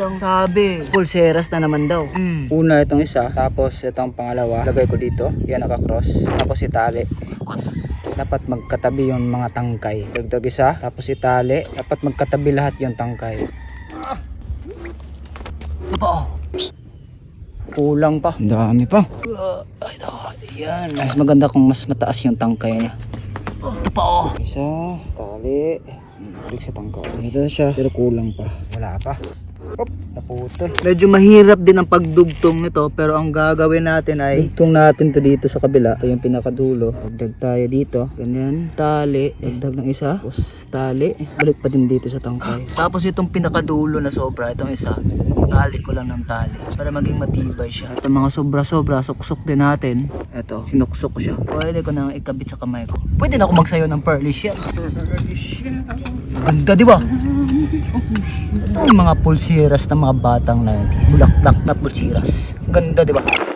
lang. Sabi, pulseras na naman daw. Una itong isa, tapos itong pangalawa, lagay ko dito, yan naka-cross, tapos itali. Dapat magkatabi yung mga tangkay. Dagdag isa, tapos itali, dapat magkatabi lahat yung tangkay. Ito pa oh. Kulang pa, ang dami pa. Ito, yan. Mas maganda kung mas mataas yung tangkay niya. Ito pa oh. Isa, tali, balik sa tangkay. Ito siya, pero kulang pa. Wala pa. Op, naputol. Medyo mahirap din ang pagdugtong nito, pero ang gagawin natin ay Dugtong natin to dito sa kabila. Ito yung pinakadulo. Dagdag tayo dito. Ganyan. tali. Dagdag ng isa. Tapos tali. Balik pa din dito sa tangkay. Tapos itong pinakadulo na sobra, itong isa, tali ko lang ng tali para maging matibay siya. Ito mga sobra-sobra, suksok din natin. Ito, sinuksok ko siya. Pwede ko nang ikabit sa kamay ko. Pwede na ako magsayo ng pearly shell. Ganda, di ba? Ito yung mga pulsiras ng mga batang 90s. Bulaklak na pulsiras. Ganda, di ba?